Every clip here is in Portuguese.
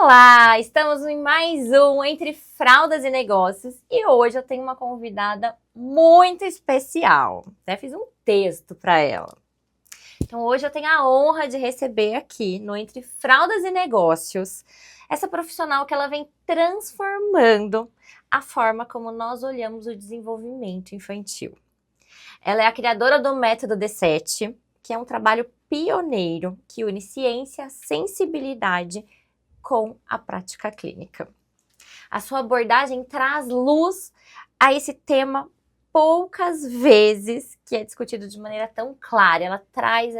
Olá, estamos em mais um Entre Fraldas e Negócios e hoje eu tenho uma convidada muito especial. Até fiz um texto para ela. Então hoje eu tenho a honra de receber aqui no Entre Fraldas e Negócios essa profissional que ela vem transformando a forma como nós olhamos o desenvolvimento infantil. Ela é a criadora do Método D7, que é um trabalho pioneiro que une ciência, sensibilidade com a prática clínica. A sua abordagem traz luz a esse tema poucas vezes que é discutido de maneira tão clara. Ela traz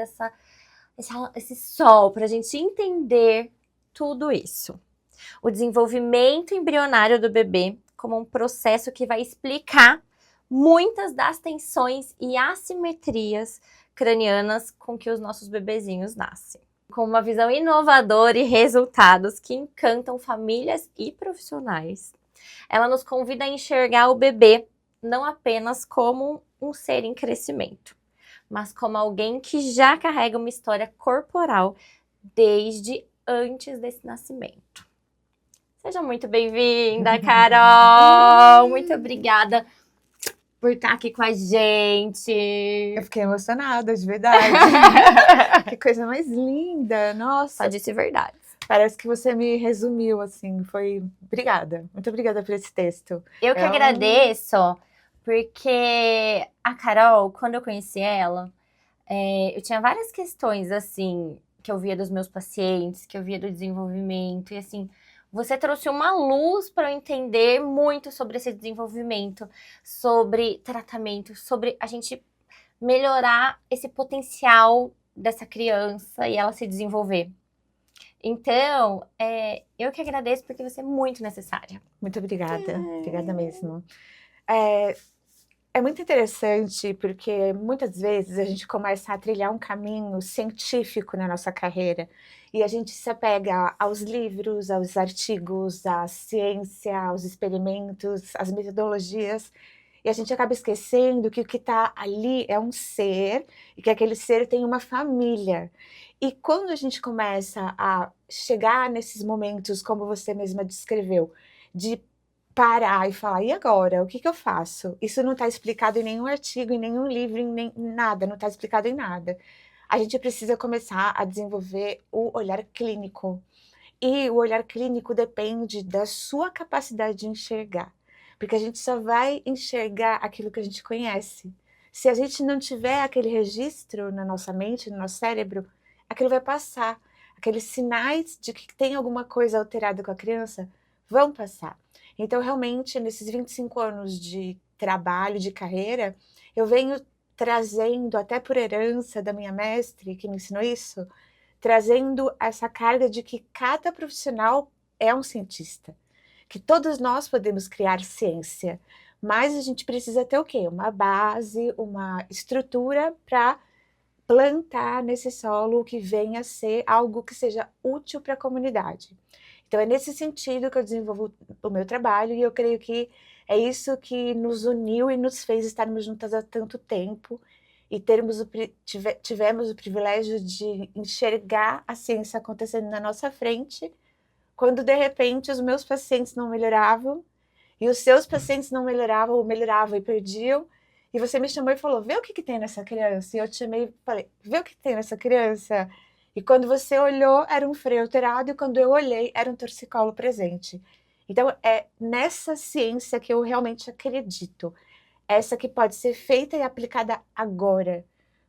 esse sol para a gente entender tudo isso. O desenvolvimento embrionário do bebê como um processo que vai explicar muitas das tensões e assimetrias cranianas com que os nossos bebezinhos nascem. Com uma visão inovadora e resultados que encantam famílias e profissionais. Ela nos convida a enxergar o bebê não apenas como um ser em crescimento, mas como alguém que já carrega uma história corporal desde antes desse nascimento. Seja muito bem-vinda, Carol! Muito obrigada por estar aqui com a gente. Eu fiquei emocionada, de verdade. Que coisa mais linda, nossa. Só disse verdade. Parece que você me resumiu, assim, foi... Obrigada, muito obrigada por esse texto. Eu que agradeço, porque a Carol, quando eu conheci ela, eu tinha várias questões, assim, que eu via dos meus pacientes, que eu via do desenvolvimento, e assim... Você trouxe uma luz para eu entender muito sobre esse desenvolvimento, sobre tratamento, sobre a gente melhorar esse potencial dessa criança e ela se desenvolver. Então, eu que agradeço porque você é muito necessária. Muito obrigada, obrigada mesmo. É muito interessante porque muitas vezes a gente começa a trilhar um caminho científico na nossa carreira e a gente se apega aos livros, aos artigos, à ciência, aos experimentos, às metodologias, e a gente acaba esquecendo que o que está ali é um ser e que aquele ser tem uma família. E quando a gente começa a chegar nesses momentos, como você mesma descreveu, de parar e falar, e agora? O que eu faço? Isso não está explicado em nenhum artigo, em nenhum livro, em nada, não está explicado em nada. A gente precisa começar a desenvolver o olhar clínico. E o olhar clínico depende da sua capacidade de enxergar. Porque a gente só vai enxergar aquilo que a gente conhece. Se a gente não tiver aquele registro na nossa mente, no nosso cérebro, aquilo vai passar. Aqueles sinais de que tem alguma coisa alterada com a criança vão passar. Então, realmente, nesses 25 anos de trabalho, de carreira, eu venho trazendo, até por herança da minha mestre, que me ensinou isso, trazendo essa carga de que cada profissional é um cientista, que todos nós podemos criar ciência, mas a gente precisa ter o quê? Uma base, uma estrutura para plantar nesse solo que venha a ser algo que seja útil para a comunidade. Então é nesse sentido que eu desenvolvo o meu trabalho e eu creio que é isso que nos uniu e nos fez estarmos juntas há tanto tempo e tivemos o privilégio de enxergar a ciência acontecendo na nossa frente, quando de repente os meus pacientes não melhoravam e os seus pacientes não melhoravam ou melhoravam e perdiam, e você me chamou e falou, vê o que tem nessa criança, e eu te chamei e falei, vê o que tem nessa criança. E quando você olhou, era um freio alterado, e quando eu olhei, era um torcicolo presente. Então, é nessa ciência que eu realmente acredito. Essa que pode ser feita e aplicada agora,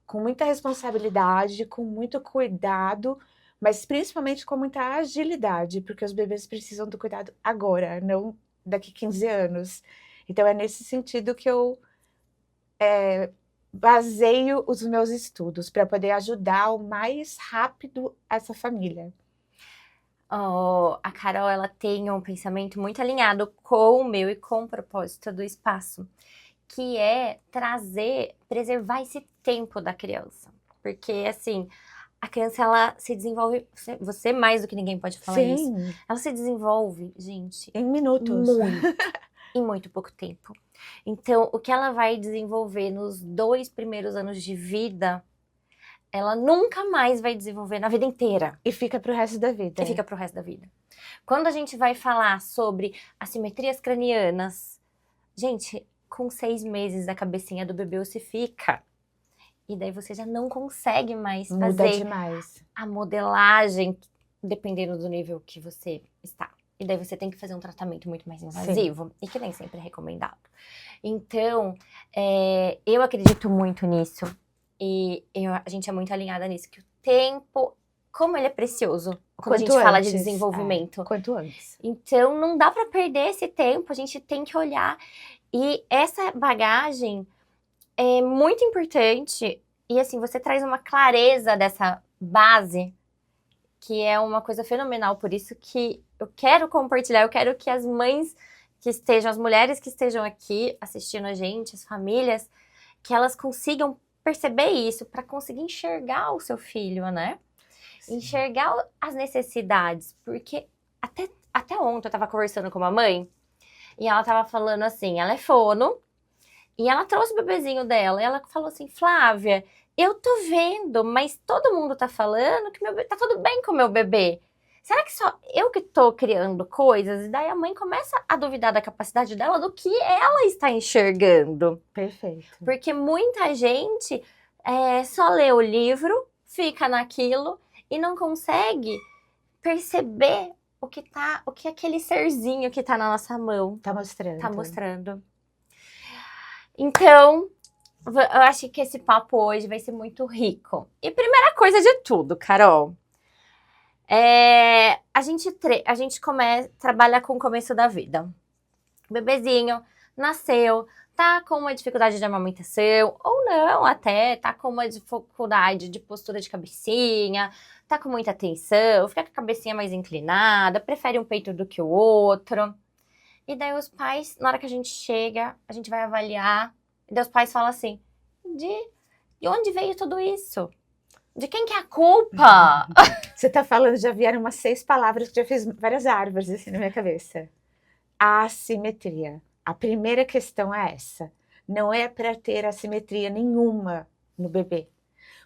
com muita responsabilidade, com muito cuidado, mas principalmente com muita agilidade, porque os bebês precisam do cuidado agora, não daqui 15 anos. Então, é nesse sentido que eu baseio os meus estudos para poder ajudar o mais rápido essa família. A Carol, ela tem um pensamento muito alinhado com o meu e com o propósito do espaço, que é preservar esse tempo da criança. Porque, assim, a criança, ela se desenvolve, você mais do que ninguém pode falar isso. Ela se desenvolve, gente, em minutos. Em muito pouco tempo. Então, o que ela vai desenvolver nos 2 primeiros anos de vida ela nunca mais vai desenvolver na vida inteira. E fica pro resto da vida. E fica pro resto da vida. Quando a gente vai falar sobre assimetrias cranianas, gente, com 6 meses a cabecinha do bebê ossifica. E daí você já não consegue mais Muda fazer demais. a modelagem, dependendo do nível que você está. E daí você tem que fazer um tratamento muito mais invasivo, e que nem sempre é recomendado. Então, eu acredito muito nisso. E a gente é muito alinhada nisso, que o tempo, como ele é precioso, quando a gente fala de desenvolvimento. Quanto antes. Então, não dá para perder esse tempo, a gente tem que olhar. E essa bagagem é muito importante. E assim, você traz uma clareza dessa base, que é uma coisa fenomenal. Por isso que eu quero compartilhar, eu quero que as mães que estejam, as mulheres que estejam aqui assistindo a gente, as famílias, que elas consigam perceber isso para conseguir enxergar o seu filho, né? Sim. Enxergar as necessidades, porque até ontem eu tava conversando com uma mãe e ela tava falando assim, ela é fono e ela trouxe o bebezinho dela e ela falou assim, Flávia, eu tô vendo, mas todo mundo tá falando que tá tudo bem com o meu bebê. Será que só eu que tô criando coisas? E daí a mãe começa a duvidar da capacidade dela, do que ela está enxergando. Perfeito. Porque muita gente só lê o livro, fica naquilo e não consegue perceber o que aquele serzinho que tá na nossa mão tá mostrando. Tá mostrando. Então, eu acho que esse papo hoje vai ser muito rico. E primeira coisa de tudo, Carol, a gente trabalha com o começo da vida. O bebezinho nasceu, tá com uma dificuldade de amamentação, ou não até, tá com uma dificuldade de postura de cabecinha, tá com muita tensão, fica com a cabecinha mais inclinada, prefere um peito do que o outro. E daí os pais, na hora que a gente chega, a gente vai avaliar, e daí os pais falam assim, de onde veio tudo isso? De quem que é a culpa? Você tá falando, já vieram umas 6 palavras que já fiz várias árvores assim na minha cabeça. Assimetria. A primeira questão é essa. Não é para ter assimetria nenhuma no bebê.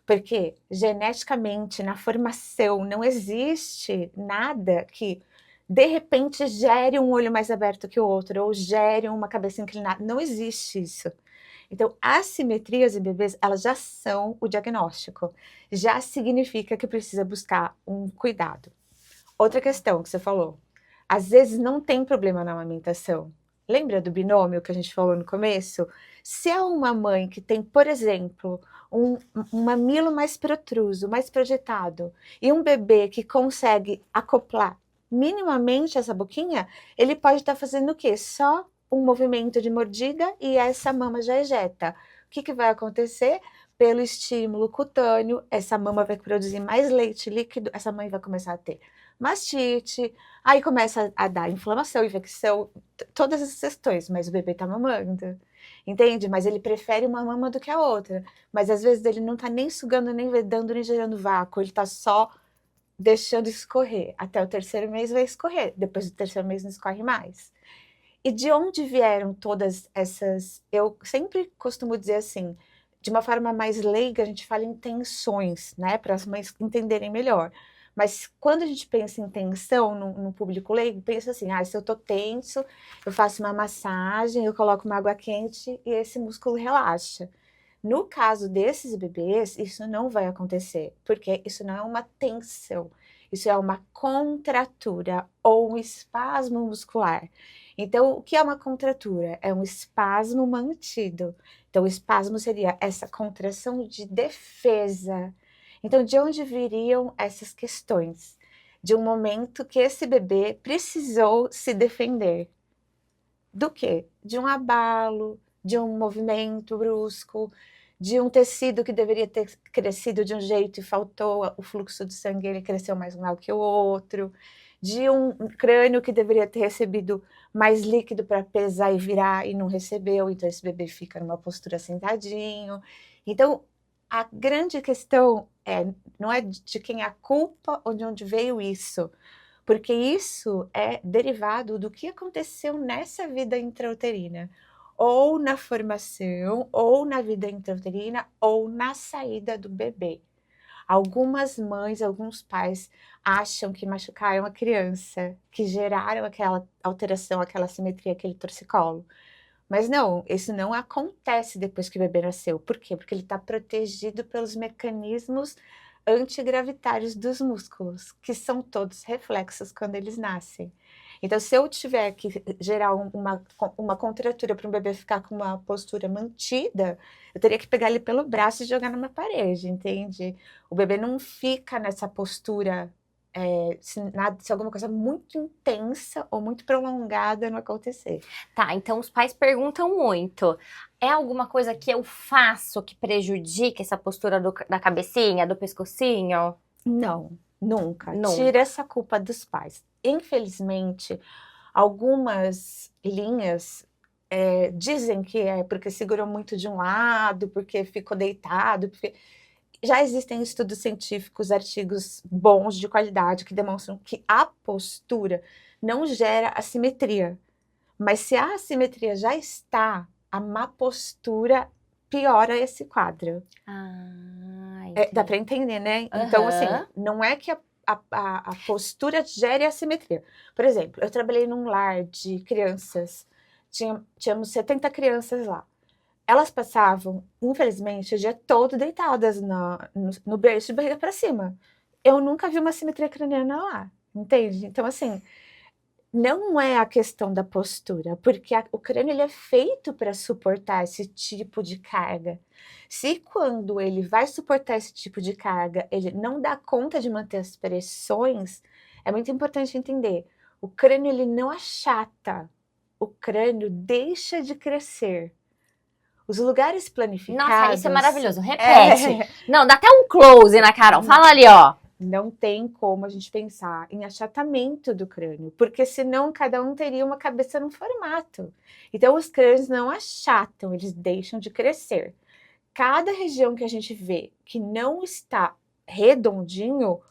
Porque geneticamente, na formação, não existe nada que de repente gere um olho mais aberto que o outro, ou gere uma cabeça inclinada. Não existe isso. Então, assimetrias em bebês, elas já são o diagnóstico. Já significa que precisa buscar um cuidado. Outra questão que você falou. Às vezes não tem problema na amamentação. Lembra do binômio que a gente falou no começo? Se é uma mãe que tem, por exemplo, um mamilo mais protruso, mais projetado, e um bebê que consegue acoplar minimamente essa boquinha, ele pode estar fazendo o quê? Só um movimento de mordida e essa mama já ejeta. O que vai acontecer? Pelo estímulo cutâneo, essa mama vai produzir mais leite líquido, essa mãe vai começar a ter mastite, aí começa a dar inflamação, infecção, todas essas questões, mas o bebê tá mamando, entende? Mas ele prefere uma mama do que a outra, mas às vezes ele não tá nem sugando, nem vedando, nem gerando vácuo, ele tá só deixando escorrer. Até o 3º mês vai escorrer, depois do 3º mês não escorre mais. E de onde vieram todas essas... Eu sempre costumo dizer assim, de uma forma mais leiga, a gente fala em tensões, né? Para as mães entenderem melhor. Mas quando a gente pensa em tensão no público leigo, pensa assim, se eu tô tenso, eu faço uma massagem, eu coloco uma água quente e esse músculo relaxa. No caso desses bebês, isso não vai acontecer, porque isso não é uma tensão, isso é uma contratura ou um espasmo muscular. Então, o que é uma contratura? É um espasmo mantido. Então, o espasmo seria essa contração de defesa. Então, de onde viriam essas questões? De um momento que esse bebê precisou se defender. Do quê? De um abalo, de um movimento brusco, de um tecido que deveria ter crescido de um jeito e faltou o fluxo de sangue, ele cresceu mais um lado que o outro, de um crânio que deveria ter recebido mais líquido para pesar e virar e não recebeu, então esse bebê fica numa postura sentadinho. Então, a grande questão não é de quem é a culpa ou de onde veio isso, porque isso é derivado do que aconteceu nessa vida intrauterina, ou na formação, ou na vida intrauterina, ou na saída do bebê. Algumas mães, alguns pais acham que machucaram a criança, que geraram aquela alteração, aquela assimetria, aquele torcicolo. Mas não, isso não acontece depois que o bebê nasceu. Por quê? Porque ele está protegido pelos mecanismos antigravitários dos músculos, que são todos reflexos quando eles nascem. Então, se eu tiver que gerar uma contratura para um bebê ficar com uma postura mantida, eu teria que pegar ele pelo braço e jogar numa parede, entende? O bebê não fica nessa postura se alguma coisa muito intensa ou muito prolongada não acontecer. Tá, então os pais perguntam muito. É alguma coisa que eu faço que prejudica essa postura da cabecinha, do pescocinho? Não, nunca. Nunca. Tira essa culpa dos pais. Infelizmente, algumas linhas dizem que é porque segurou muito de um lado, porque ficou deitado, porque já existem estudos científicos, artigos bons de qualidade que demonstram que a postura não gera assimetria. Mas se a assimetria já está, a má postura piora esse quadro. Dá para entender, né? Então, assim, não é que a postura gere assimetria. Por exemplo, eu trabalhei num lar de crianças, tínhamos 70 crianças lá. Elas passavam, infelizmente, o dia todo deitadas no berço de barriga para cima. Eu nunca vi uma simetria craniana lá, entende? Então, assim, não é a questão da postura, porque o crânio ele é feito para suportar esse tipo de carga. Se quando ele vai suportar esse tipo de carga, ele não dá conta de manter as pressões, é muito importante entender. O crânio ele não achata, o crânio deixa de crescer. Os lugares planificados... Nossa, isso é maravilhoso. Repete. Não, dá até um close na Carol. Fala ali, ó. Não tem como a gente pensar em achatamento do crânio, porque senão cada um teria uma cabeça num formato. Então, os crânios não achatam, eles deixam de crescer. Cada região que a gente vê que não está redondinho,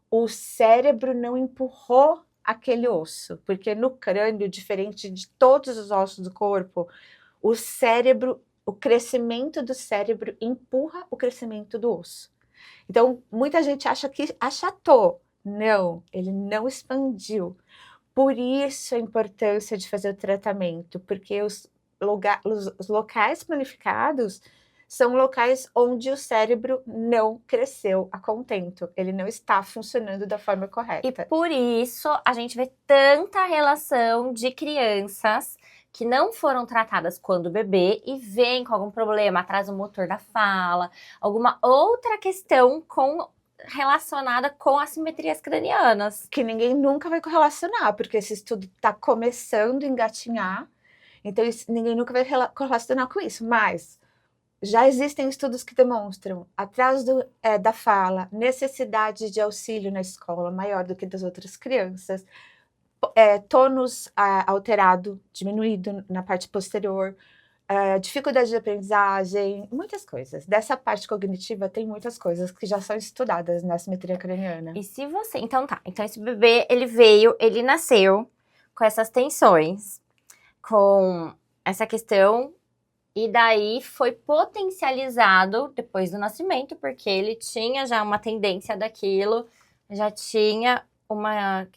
o cérebro não empurrou aquele osso, porque no crânio, diferente de todos os ossos do corpo, o cérebro, o crescimento do cérebro empurra o crescimento do osso. Então, muita gente acha que achatou. Não, ele não expandiu. Por isso a importância de fazer o tratamento, porque os locais planificados são locais onde o cérebro não cresceu a contento. Ele não está funcionando da forma correta. E por isso a gente vê tanta relação de crianças que não foram tratadas quando bebê e vêm com algum problema, atraso motor da fala, alguma outra questão relacionada com assimetrias cranianas. Que ninguém nunca vai correlacionar, porque esse estudo está começando a engatinhar, então ninguém nunca vai correlacionar com isso, mas já existem estudos que demonstram atraso da fala, necessidade de auxílio na escola maior do que das outras crianças, tônus alterado, diminuído na parte posterior, dificuldade de aprendizagem, muitas coisas. Dessa parte cognitiva tem muitas coisas que já são estudadas na assimetria craniana. E se você... Então tá, então esse bebê, ele nasceu com essas tensões, com essa questão, e daí foi potencializado depois do nascimento, porque ele tinha já uma tendência daquilo, já tinha uma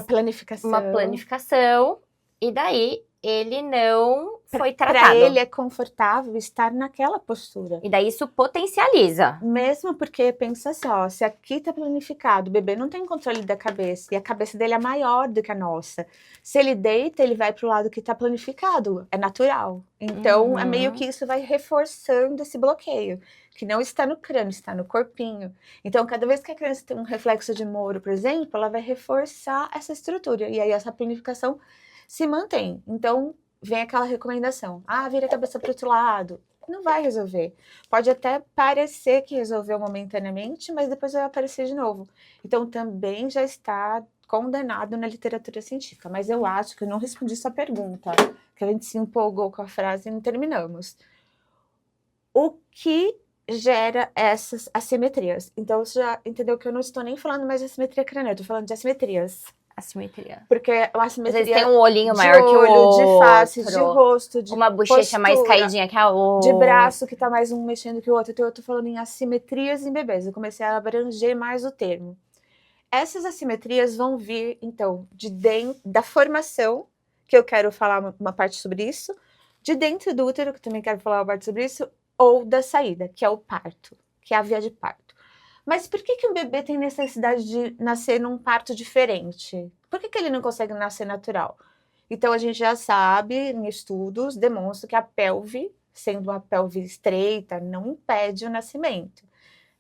planificação, e daí ele não foi tratado. Para ele é confortável estar naquela postura. E daí isso potencializa. Mesmo porque, pensa só, se aqui tá planificado, o bebê não tem controle da cabeça, e a cabeça dele é maior do que a nossa. Se ele deita, ele vai pro lado que tá planificado, é natural. Então, é meio que isso vai reforçando esse bloqueio, que não está no crânio, está no corpinho. Então, cada vez que a criança tem um reflexo de Moro, por exemplo, ela vai reforçar essa estrutura, e aí essa planificação se mantém. Então, vem aquela recomendação. Vira a cabeça para o outro lado. Não vai resolver. Pode até parecer que resolveu momentaneamente, mas depois vai aparecer de novo. Então, também já está condenado na literatura científica. Mas eu acho que eu não respondi sua pergunta, que a gente se empolgou com a frase e não terminamos. O que gera essas assimetrias? Então, você já entendeu que eu não estou nem falando mais de assimetria craniana, eu estou falando de assimetrias Assimetria. Porque uma Às assimetria vezes tem um olhinho de maior que o olho, outro. de face, de rosto, de uma bochecha mais postura, caidinha que a outra. de braço que tá mais um mexendo que o outro. Então eu tô falando em assimetrias em bebês. Eu comecei a abranger mais o termo. Essas assimetrias vão vir, então, de dentro da formação, que eu quero falar uma parte sobre isso, de dentro do útero, que eu também quero falar uma parte sobre isso, ou da saída, que é o parto, que é a via de parto. Mas por que um bebê tem necessidade de nascer num parto diferente? Por que ele não consegue nascer natural? Então, a gente já sabe, em estudos, demonstra que a pelve, sendo uma pelve estreita, não impede o nascimento.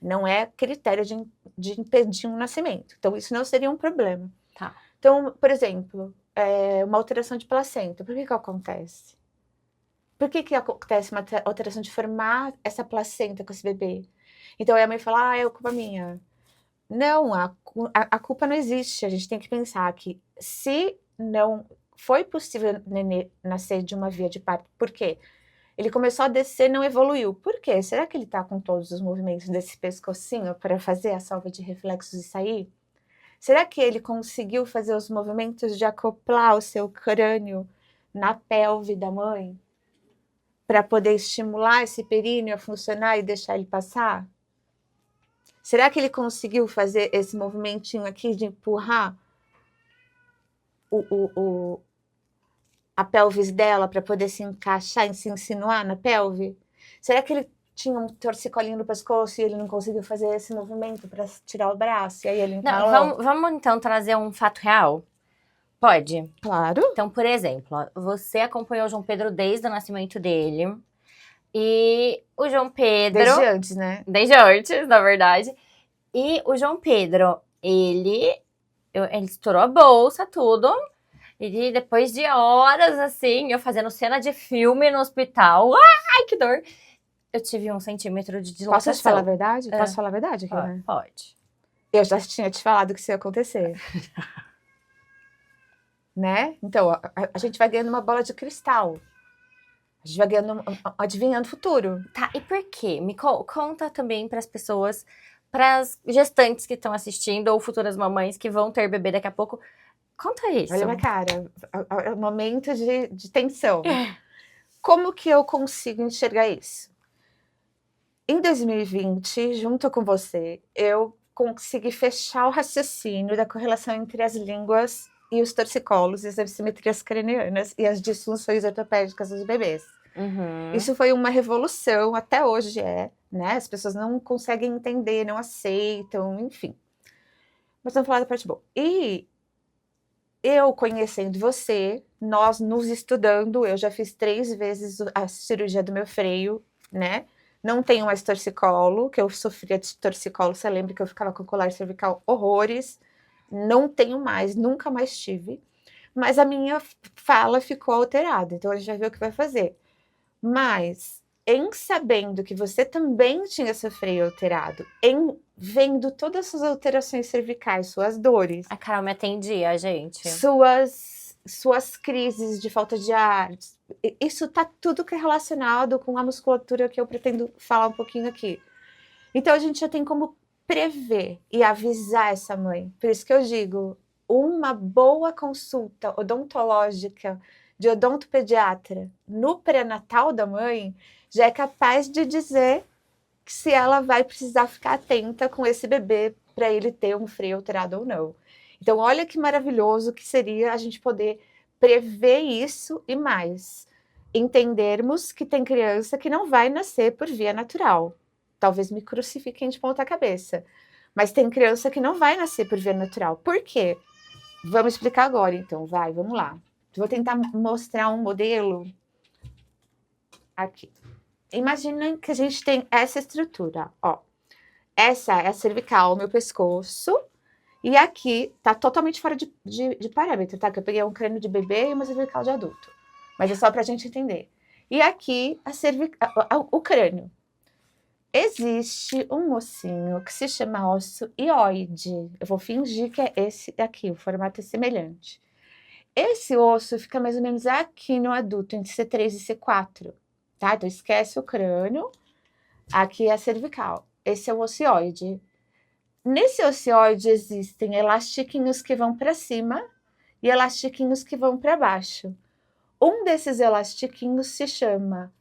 Não é critério de impedir um nascimento. Então, isso não seria um problema. Tá. Então, por exemplo, uma alteração de placenta. Por que acontece? Por que acontece uma alteração de formar essa placenta com esse bebê? Então, aí a mãe fala, é culpa minha. Não, a culpa não existe. A gente tem que pensar que se não foi possível o nenê nascer de uma via de parto, por quê? Ele começou a descer, não evoluiu. Por quê? Será que ele tá com todos os movimentos desse pescocinho para fazer a salva de reflexos e sair? Será que ele conseguiu fazer os movimentos de acoplar o seu crânio na pelve da mãe para poder estimular esse períneo a funcionar e deixar ele passar? Será que ele conseguiu fazer esse movimentinho aqui de empurrar a pelvis dela para poder se encaixar e se insinuar na pelve? Será que ele tinha um torcicolinho no pescoço e ele não conseguiu fazer esse movimento para tirar o braço? E aí ele entalou? Não, vamos então trazer um fato real? Pode? Claro. Então, por exemplo, você acompanhou o João Pedro desde o nascimento dele. E o João Pedro... Desde antes, né? Desde antes, na verdade. E o João Pedro, ele estourou a bolsa, tudo. E depois de horas, assim, eu fazendo cena de filme no hospital. Ai, que dor! Eu tive 1 centímetro de dilatação. Posso te falar a verdade? Posso falar a verdade aqui, né? Pode. Eu já tinha te falado que isso ia acontecer. Né? Então, a gente vai ganhando uma bola de cristal. A gente vai ganhando, adivinhando o futuro. Tá, e por quê? Me conta também para as pessoas, para as gestantes que estão assistindo, ou futuras mamães que vão ter bebê daqui a pouco. Conta isso. Olha a minha cara, é um momento de tensão. Como que eu consigo enxergar isso? Em 2020, junto com você, eu consegui fechar o raciocínio da correlação entre as línguas e os torcicolos, e as assimetrias cranianas e as disfunções ortopédicas dos bebês. Uhum. Isso foi uma revolução, até hoje né? As pessoas não conseguem entender, não aceitam, enfim. Mas vamos falar da parte boa. E eu conhecendo você, nós nos estudando, eu já fiz 3 vezes a cirurgia do meu freio, né? Não tenho mais torcicolo, que eu sofria de torcicolo, você lembra que eu ficava com colar cervical horrores. Não tenho mais, nunca mais tive. Mas a minha fala ficou alterada, então a gente já viu o que vai fazer. Mas, em sabendo que você também tinha seu freio alterado, em vendo todas as suas alterações cervicais, suas dores... A Carol me atendia, gente. Suas crises de falta de ar, isso tá tudo que é relacionado com a musculatura que eu pretendo falar um pouquinho aqui. Então, a gente já tem como prever e avisar essa mãe. Por isso que eu digo, uma boa consulta odontológica de odontopediatra no pré-natal da mãe já é capaz de dizer se ela vai precisar ficar atenta com esse bebê para ele ter um freio alterado ou não. Então, olha que maravilhoso que seria a gente poder prever isso e mais. Entendermos que tem criança que não vai nascer por via natural. Talvez me crucifiquem de ponta cabeça. Mas tem criança que não vai nascer por via natural. Por quê? Vamos explicar agora, então. Vamos lá. Vou tentar mostrar um modelo aqui. Imagina que a gente tem essa estrutura, ó. Essa é a cervical, meu pescoço. E aqui tá totalmente fora de parâmetro, tá? Que eu peguei um crânio de bebê e uma cervical de adulto. Mas é só pra gente entender. E aqui o crânio. Existe um ossinho que se chama osso hioide. Eu vou fingir que é esse daqui, o formato é semelhante. Esse osso fica mais ou menos aqui no adulto, entre C3 e C4, tá? Então esquece o crânio, aqui é a cervical. Esse é o osso hioide. Nesse ocioide existem elastiquinhos que vão para cima e elastiquinhos que vão para baixo. Um desses elastiquinhos se chama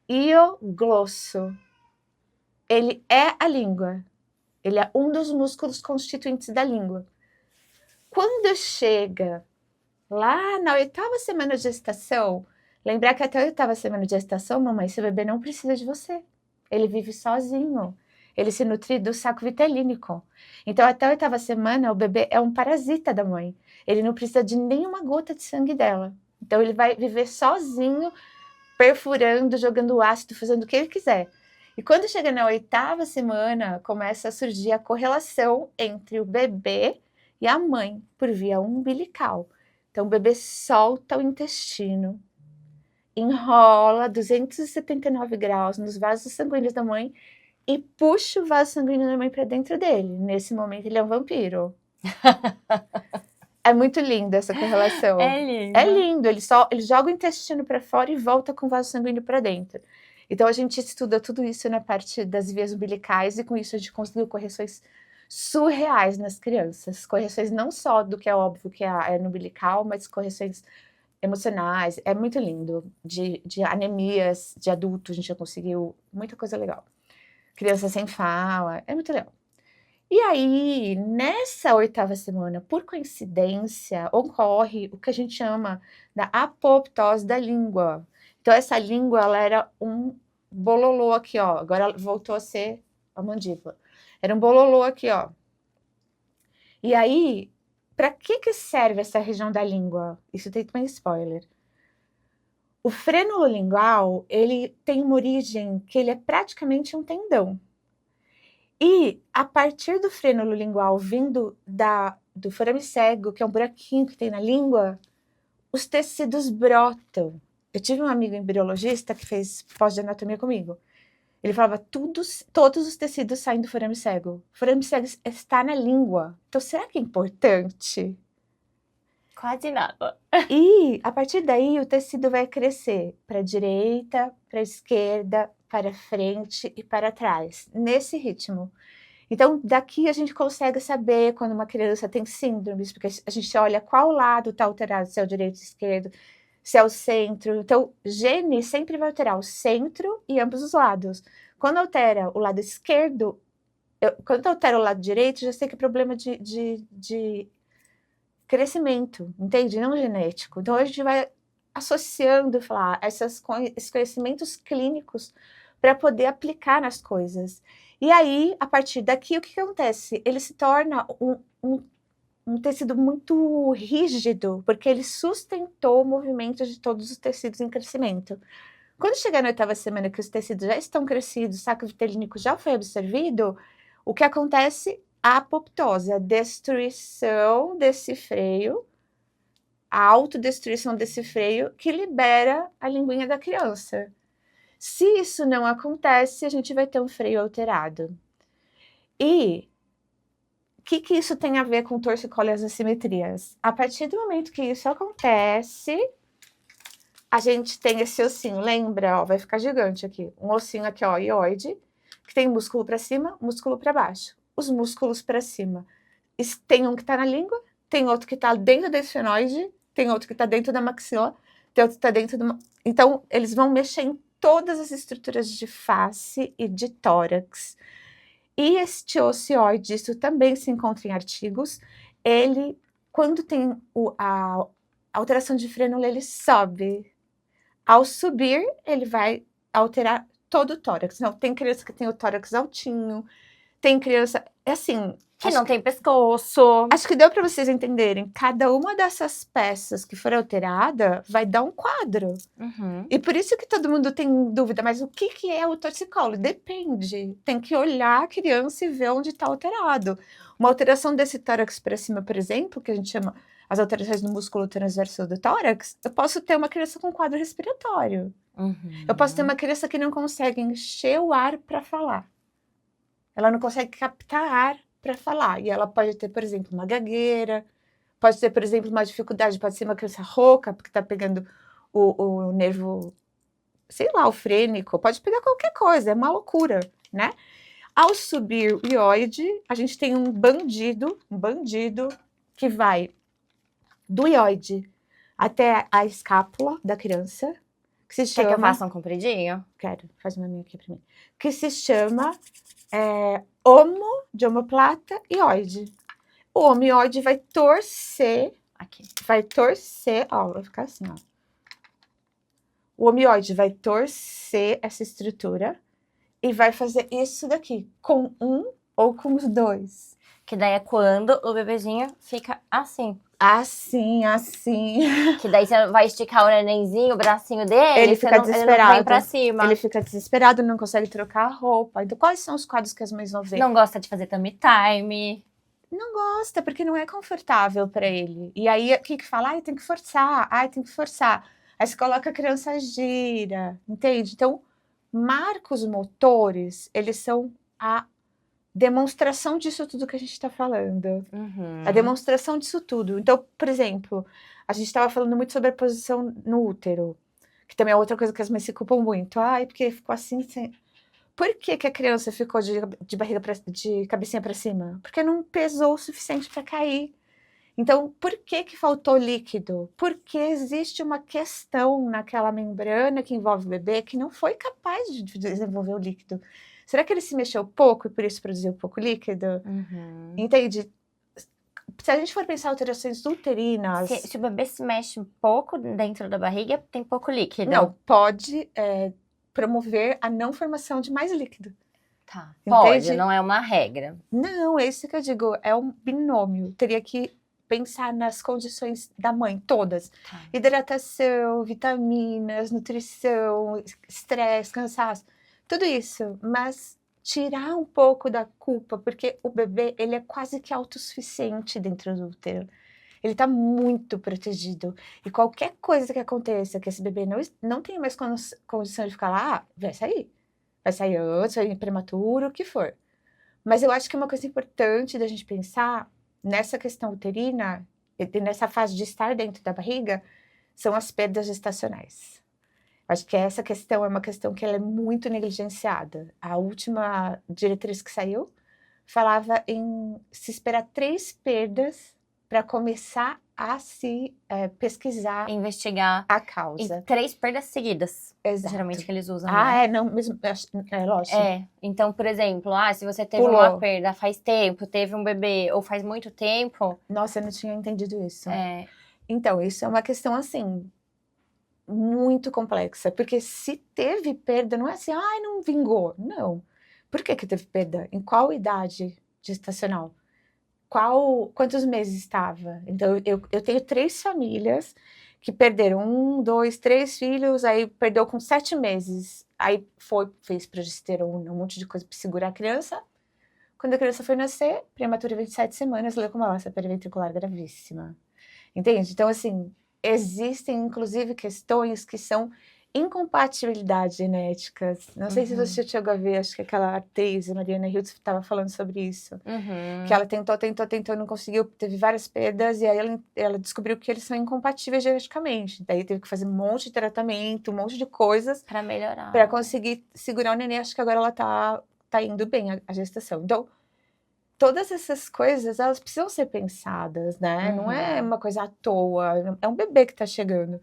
ioglosso. Ele é a língua. Ele é um dos músculos constituintes da língua. Quando chega lá na 8ª semana de gestação, lembrar que até a 8ª semana de gestação, mamãe, seu bebê não precisa de você. Ele vive sozinho. Ele se nutre do saco vitalínico. Então, até a 8ª semana, o bebê é um parasita da mãe. Ele não precisa de nenhuma gota de sangue dela. Então, ele vai viver sozinho, perfurando, jogando ácido, fazendo o que ele quiser. E quando chega na 8ª semana, começa a surgir a correlação entre o bebê e a mãe, por via umbilical. Então, o bebê solta o intestino, enrola 279 graus nos vasos sanguíneos da mãe e puxa o vaso sanguíneo da mãe para dentro dele. Nesse momento, ele é um vampiro. É muito linda essa correlação. É lindo. É lindo. Ele joga o intestino para fora e volta com o vaso sanguíneo para dentro. Então, a gente estuda tudo isso na parte das vias umbilicais e com isso a gente conseguiu correções surreais nas crianças. Correções não só do que é óbvio que é no umbilical, mas correções emocionais. É muito lindo. De anemias de adulto, a gente já conseguiu muita coisa legal. Criança sem fala, é muito legal. E aí, nessa 8ª semana, por coincidência, ocorre o que a gente chama da apoptose da língua. Então, essa língua, ela era um bololô aqui, ó. Agora ela voltou a ser a mandíbula. Era um bololô aqui, ó. E aí, para que serve essa região da língua? Isso tem também spoiler. O frênulo lingual, ele tem uma origem que ele é praticamente um tendão. E a partir do frênulo lingual vindo do forame cego, que é um buraquinho que tem na língua, os tecidos brotam. Eu tive um amigo embriologista que fez pós de anatomia comigo. Ele falava, todos os tecidos saem do forame cego. O forame cego está na língua. Então, será que é importante? Quase nada. E, a partir daí, o tecido vai crescer para a direita, para a esquerda, para frente e para trás, nesse ritmo. Então, daqui a gente consegue saber quando uma criança tem síndromes, porque a gente olha qual lado está alterado, se é o direito ou o esquerdo, se é o centro. Então, gene sempre vai alterar o centro e ambos os lados. Quando altera o lado esquerdo, quando altera o lado direito, já sei que é problema de crescimento, entende? Não genético. Então, a gente vai associando, falar, esses conhecimentos clínicos para poder aplicar nas coisas. E aí, a partir daqui, o que acontece? Ele se torna um tecido muito rígido, porque ele sustentou o movimento de todos os tecidos em crescimento. Quando chegar na 8ª semana, que os tecidos já estão crescidos, o saco vitalínico já foi absorvido, o que acontece? A apoptose, a destruição desse freio, a autodestruição desse freio que libera a linguinha da criança. Se isso não acontece, a gente vai ter um freio alterado. E o que isso tem a ver com torcicolo e as assimetrias? A partir do momento que isso acontece, a gente tem esse ossinho, lembra? Ó, vai ficar gigante aqui. Um ossinho aqui, ó, ióide, que tem músculo para cima, músculo para baixo. Os músculos para cima. Tem um que está na língua, tem outro que está dentro do esfenoide, tem outro que está dentro da maxila, tem outro que está dentro do... Então, eles vão mexer em todas as estruturas de face e de tórax. E este ocioide, isso também se encontra em artigos, ele, quando tem a alteração de frênulo, ele sobe. Ao subir, ele vai alterar todo o tórax. Não, tem criança que tem o tórax altinho, tem criança, é assim... Que não tem pescoço. Acho que deu para vocês entenderem. Cada uma dessas peças que for alterada vai dar um quadro. Uhum. E por isso que todo mundo tem dúvida, mas o que é o torcicolo? Depende. Tem que olhar a criança e ver onde está alterado. Uma alteração desse tórax para cima, por exemplo, que a gente chama as alterações no músculo transversal do tórax, eu posso ter uma criança com quadro respiratório. Uhum. Eu posso ter uma criança que não consegue encher o ar para falar. Ela não consegue captar ar para falar. E ela pode ter, por exemplo, uma gagueira, pode ter, por exemplo, uma dificuldade, pode ser uma criança rouca, porque está pegando o nervo, sei lá, o frênico, pode pegar qualquer coisa, é uma loucura, né? Ao subir o ióide, a gente tem um bandido que vai do ióide até a escápula da criança, que se chama... Quer que eu faça um compridinho? Quero, faz uma minha aqui pra mim. Que se chama homo, de omoplata, ióide. O homoióide vai torcer, ó, vai ficar assim, ó. O homoióide vai torcer essa estrutura e vai fazer isso daqui, com um ou com os dois. Que daí é quando o bebezinho fica assim. Assim. Que daí você vai esticar o nenenzinho, o bracinho dele, Ele fica desesperado. Ele não vem pra cima. Ele fica desesperado, não consegue trocar a roupa. Então, quais são os quadros que as mães vão ver? Não gosta de fazer tummy time. Não gosta, porque não é confortável para ele. E aí, o que fala? Ai, tem que forçar. Aí você coloca a criança gira, entende? Então, marcos motores, eles são a demonstração disso tudo que a gente está falando. A demonstração disso tudo. Então, por exemplo, a gente estava falando muito sobre a posição no útero, que também é outra coisa que as mães se culpam muito. Ai, porque ficou assim... Por que a criança ficou de barriga de cabecinha para cima? Porque não pesou o suficiente para cair. Então, por que faltou líquido? Porque existe uma questão naquela membrana que envolve o bebê que não foi capaz de desenvolver o líquido. Será que ele se mexeu pouco e por isso produziu pouco líquido? Entende? Se a gente for pensar alterações uterinas... Se o bebê se mexe um pouco dentro da barriga, tem pouco líquido. Não, pode promover a não formação de mais líquido. Tá, entende? pode, não é uma regra. Não, é isso que eu digo, é um binômio. Teria que pensar nas condições da mãe, todas. Tá. Hidratação, vitaminas, nutrição, estresse, cansaço, tudo isso. Mas tirar um pouco da culpa, porque o bebê, ele é quase que autossuficiente dentro do útero. Ele está muito protegido. E qualquer coisa que aconteça, que esse bebê não tem mais condição de ficar lá, vai sair. Vai sair antes, vai sair prematuro, o que for. Mas eu acho que uma coisa importante da gente pensar nessa questão uterina, e nessa fase de estar dentro da barriga, são as perdas gestacionais. Acho que essa questão é uma questão que ela é muito negligenciada. A última diretriz que saiu falava em se esperar 3 perdas para começar a se pesquisar, investigar a causa. E 3 perdas seguidas. Exato. Geralmente que eles usam. Né? Não, mesmo, lógico. Então, por exemplo, se você teve Pulou. uma perda faz tempo, teve um bebê ou faz muito tempo... Nossa, eu não tinha entendido isso. Então, isso é uma questão, assim, muito complexa. Porque se teve perda, não é assim, não vingou. Não. Por que teve perda? Em qual idade gestacional? Quantos meses estava? Então, eu tenho 3 famílias que perderam 1, 2, 3 filhos, aí perdeu com 7 meses. Aí fez progesterona, um monte de coisa para segurar a criança. Quando a criança foi nascer, prematura 27 semanas, leucomalácia periventricular gravíssima. Entende? Então, assim, existem, inclusive, questões que são incompatibilidades genéticas. Não sei se você chegou a ver, acho que aquela atriz, Mariana Hiltz, estava falando sobre isso. Que ela tentou, não conseguiu, teve várias perdas, e aí ela descobriu que eles são incompatíveis geneticamente. Daí teve que fazer um monte de tratamento, um monte de coisas. Para melhorar. Para conseguir segurar o neném. Acho que agora ela tá indo bem, a gestação. Então, todas essas coisas, elas precisam ser pensadas, né? Não é uma coisa à toa, é um bebê que está chegando.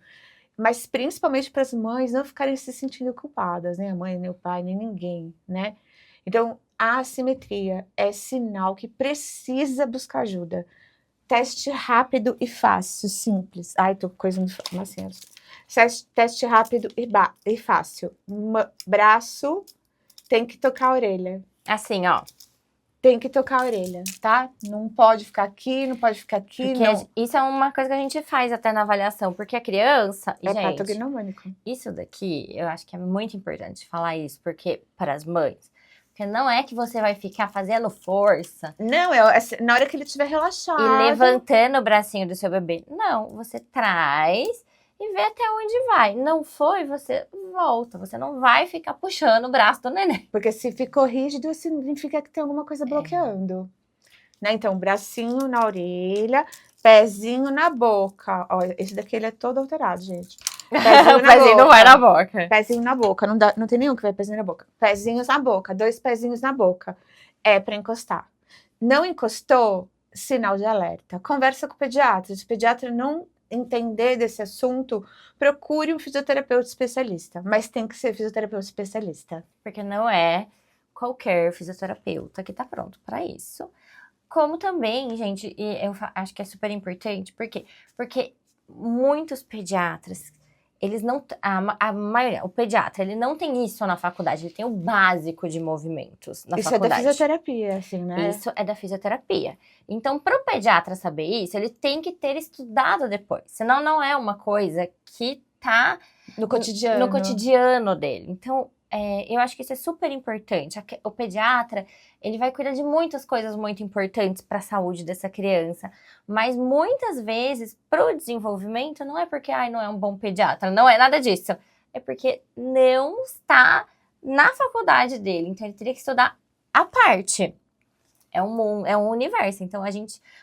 Mas principalmente para as mães não ficarem se sentindo culpadas, nem a mãe, nem o pai, nem ninguém, né? Então, a assimetria é sinal que precisa buscar ajuda. Teste rápido e fácil, simples. Ai, tô coisando assim. Teste rápido e fácil. Braço, tem que tocar a orelha. Assim, ó. Tem que tocar a orelha, tá? Não pode ficar aqui, não pode ficar aqui, porque não. Isso é uma coisa que a gente faz até na avaliação, porque a criança... É gente, patognomônico. Isso daqui, eu acho que é muito importante falar isso, porque para as mães... Porque não é que você vai ficar fazendo força. Não, na hora que ele estiver relaxado. E levantando o bracinho do seu bebê. Não, você traz e vê até onde vai. Não foi, você volta. Você não vai ficar puxando o braço do neném. Porque se ficou rígido, significa que tem alguma coisa bloqueando. Né? Então, bracinho na orelha, pezinho na boca. Ó, esse daqui ele é todo alterado, gente. O pezinho não vai na boca. Pezinho na boca, não tem nenhum que vai pezinho na boca. Pezinhos na boca, 2 pezinhos na boca. É para encostar. Não encostou, sinal de alerta. Conversa com o pediatra. Se o pediatra não entender desse assunto, procure um fisioterapeuta especialista. Mas tem que ser fisioterapeuta especialista. Porque não é qualquer fisioterapeuta que tá pronto para isso. Como também, gente, e eu acho que é super importante, por quê? Porque muitos pediatras, eles não, a maioria, o pediatra, ele não tem isso na faculdade, ele tem o básico de movimentos na Isso faculdade. é da fisioterapia, assim, né? Isso é da fisioterapia. Então, para o pediatra saber isso, ele tem que ter estudado depois, senão não é uma coisa que tá no cotidiano dele. Então, eu acho que isso é super importante. O pediatra, ele vai cuidar de muitas coisas muito importantes para a saúde dessa criança, mas muitas vezes, para o desenvolvimento, não é porque não é um bom pediatra, não é nada disso. É porque não está na faculdade dele, então ele teria que estudar à parte. É um universo, então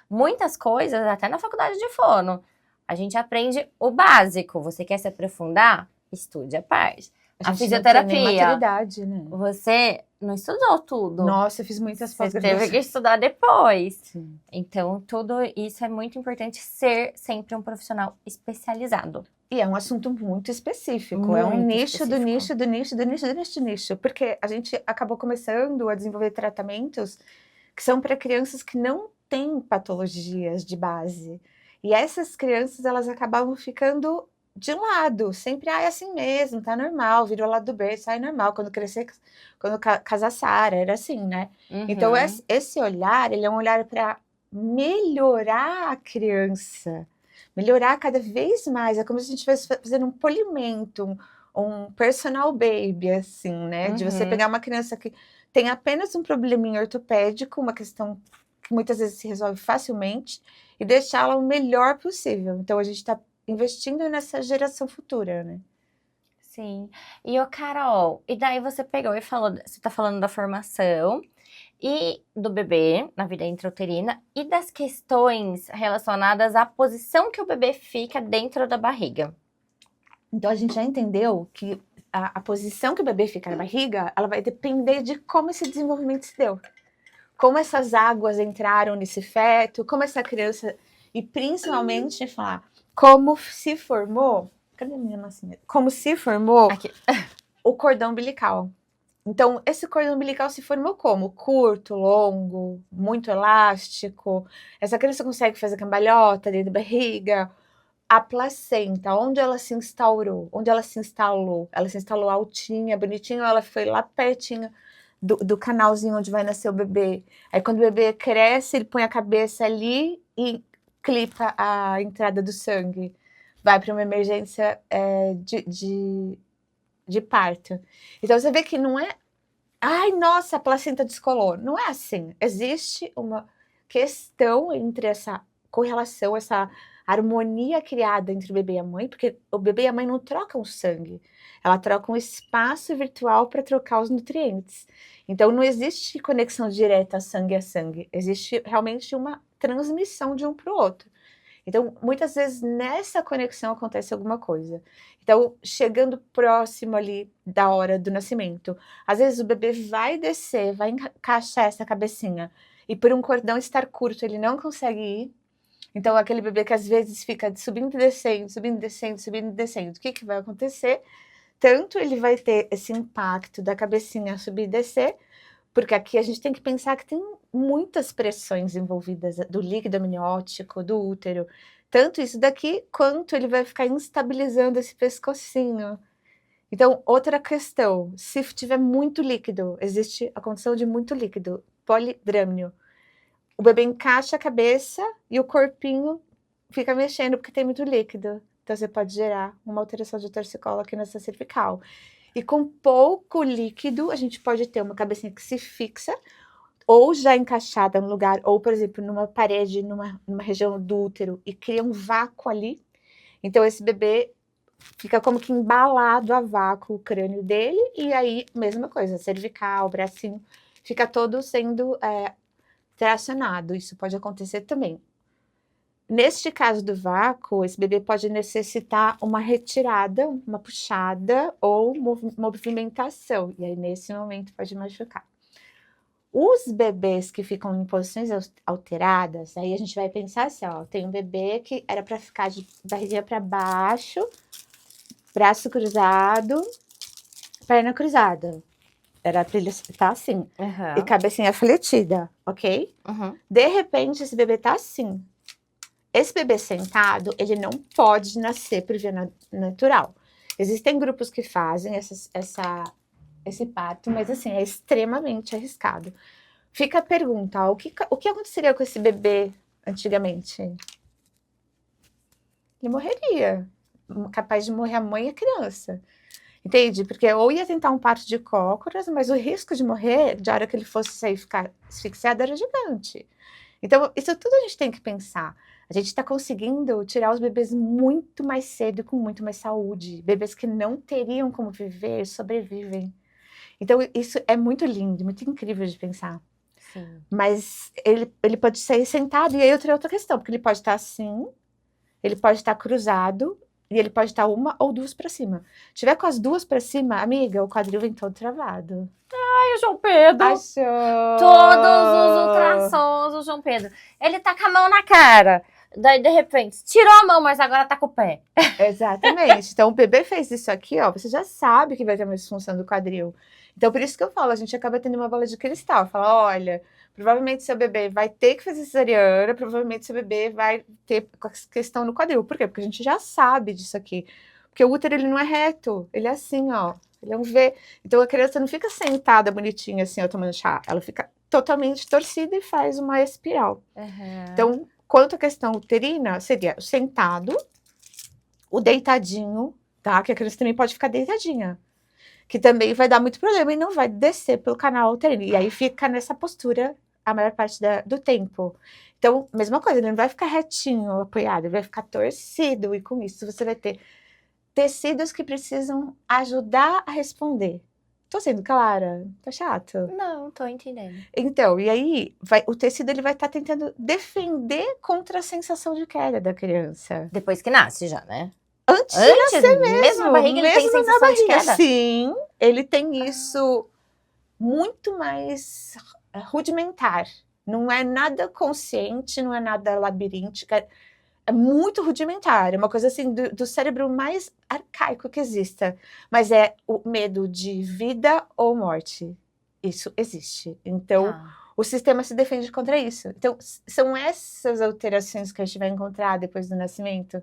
muitas coisas, até na faculdade de fono, a gente aprende o básico. Você quer se aprofundar? Estude à parte. A fisioterapia. Não tem nem maturidade, né? Você não estudou tudo. Nossa, eu fiz muitas pós-graduações. Você teve que estudar depois. Sim. Então, tudo isso é muito importante, ser sempre um profissional especializado. E é um assunto muito específico. Muito é um nicho específico. do nicho do nicho do nicho do nicho do nicho. Porque a gente acabou começando a desenvolver tratamentos que são para crianças que não têm patologias de base. E essas crianças, elas acabavam ficando de lado, sempre, é assim mesmo, tá normal, virou lado do berço, normal, quando crescer, quando casar Sara, era assim, né? Uhum. Então, esse olhar, ele é um olhar para melhorar a criança, melhorar cada vez mais, é como se a gente estivesse fazendo um polimento, um personal baby, assim, né? De você pegar uma criança que tem apenas um probleminha ortopédico, uma questão que muitas vezes se resolve facilmente, e deixá-la o melhor possível. Então, a gente está investindo nessa geração futura, né? Sim. E, Carol, e daí você pegou e falou, você tá falando da formação e do bebê na vida intrauterina e das questões relacionadas à posição que o bebê fica dentro da barriga. Então, a gente já entendeu que a posição que o bebê fica na barriga, ela vai depender de como esse desenvolvimento se deu. Como essas águas entraram nesse feto, como essa criança... E, principalmente, falar... Como se formou, cadê a minha massinha? Como se formou aqui, o cordão umbilical. Então, esse cordão umbilical se formou como? Curto, longo, muito elástico. Essa criança consegue fazer cambalhota dentro da barriga. A placenta, onde ela se instaurou? Onde ela se instalou? Ela se instalou altinha, bonitinha, ou ela foi lá pertinho do canalzinho onde vai nascer o bebê. Aí, quando o bebê cresce, ele põe a cabeça ali e clipa a entrada do sangue, vai para uma emergência de parto. Então você vê que não é, ai, nossa, a placenta descolou. Não é assim. Existe uma questão entre essa correlação, essa harmonia criada entre o bebê e a mãe, porque o bebê e a mãe não trocam sangue, ela troca um espaço virtual para trocar os nutrientes. Então não existe conexão direta sangue a sangue, existe realmente uma transmissão de um para o outro. Então, muitas vezes, nessa conexão acontece alguma coisa. Então, chegando próximo ali da hora do nascimento, às vezes o bebê vai descer, vai encaixar essa cabecinha, e por um cordão estar curto, ele não consegue ir. Então, aquele bebê que às vezes fica subindo e descendo, subindo e descendo, subindo e descendo, o que vai acontecer? Tanto ele vai ter esse impacto da cabecinha subir e descer, porque aqui a gente tem que pensar que tem muitas pressões envolvidas do líquido amniótico, do útero. Tanto isso daqui, quanto ele vai ficar instabilizando esse pescocinho. Então, outra questão, se tiver muito líquido, existe a condição de muito líquido, polidrâmnio. O bebê encaixa a cabeça e o corpinho fica mexendo porque tem muito líquido. Então, você pode gerar uma alteração de torcicolo aqui nessa cervical. E com pouco líquido, a gente pode ter uma cabecinha que se fixa, ou já encaixada no lugar, ou, por exemplo, numa parede, numa região do útero, e cria um vácuo ali. Então, esse bebê fica como que embalado a vácuo o crânio dele, e aí, mesma coisa, cervical, bracinho, fica todo sendo tracionado. Isso pode acontecer também. neste caso do vácuo, esse bebê pode necessitar uma retirada, uma puxada ou movimentação. E aí, nesse momento, pode machucar. Os bebês que ficam em posições alteradas, aí a gente vai pensar assim, ó, tem um bebê que era para ficar de barriga para baixo, braço cruzado, perna cruzada. Era para ele estar assim, e cabecinha fletida, ok? De repente, esse bebê tá assim. Esse bebê sentado, ele não pode nascer por via natural. Existem grupos que fazem esse parto, mas assim, é extremamente arriscado. Fica a pergunta, ó, o que aconteceria com esse bebê antigamente? Ele morreria. Capaz de morrer a mãe e a criança. Entende? Porque ou ia tentar um parto de cócoras, mas o risco de morrer, de hora que ele fosse sair e ficar asfixiado, era gigante. Então, isso tudo a gente tem que pensar. A gente está conseguindo tirar os bebês muito mais cedo, com muito mais saúde. Bebês que não teriam como viver, sobrevivem. Então, isso é muito lindo, muito incrível de pensar. Sim. Mas ele pode sair sentado, e aí outra questão, porque ele pode estar assim, ele pode estar cruzado, e ele pode estar uma ou duas para cima. Se tiver com as duas para cima, amiga, o quadril vem todo travado. Ai, o João Pedro. Achou! Todos os ultrassons, o João Pedro. Ele tá com a mão na cara. Daí, de repente, tirou a mão, mas agora tá com o pé. Exatamente. Então, o bebê fez isso aqui, ó, você já sabe que vai ter uma disfunção do quadril. Então, por isso que eu falo, a gente acaba tendo uma bola de cristal. Fala, olha, provavelmente seu bebê vai ter que fazer cesariana, provavelmente seu bebê vai ter questão no quadril. Por quê? Porque a gente já sabe disso aqui. Porque o útero, ele não é reto, ele é assim, ó. Ele é um V. Então, a criança não fica sentada bonitinha assim, ó, tomando chá. Ela fica totalmente torcida e faz uma espiral. Então, quanto à questão uterina, seria o sentado, o deitadinho, tá? Que a criança também pode ficar deitadinha. Que também vai dar muito problema e não vai descer pelo canal uterino. E aí fica nessa postura a maior parte do tempo. Então, mesma coisa, ele não vai ficar retinho, apoiado, ele vai ficar torcido. E com isso você vai ter tecidos que precisam ajudar a responder. Tô sendo clara? Tá chato? Não, tô entendendo. Então, e aí o tecido ele vai estar tentando defender contra a sensação de queda da criança. Depois que nasce já, né? Antes de nascer mesmo na barriga ele tem mesmo na sensação de barriga. queda? Sim, ele tem isso muito mais rudimentar. Não é nada consciente, não é nada labiríntico. É muito rudimentar, é uma coisa assim do cérebro mais arcaico que exista. Mas é o medo de vida ou morte. Isso existe. Então, o sistema se defende contra isso. Então, são essas alterações que a gente vai encontrar depois do nascimento.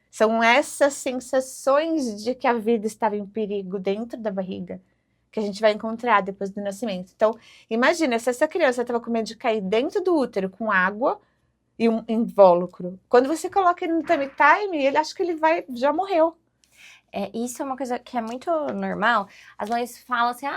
São essas sensações de que a vida estava em perigo dentro da barriga que a gente vai encontrar depois do nascimento. Então, imagina, se essa criança estava com medo de cair dentro do útero com água e um invólucro. Quando você coloca ele no tummy time, ele acha que ele já morreu. Isso é uma coisa que é muito normal. As mães falam assim,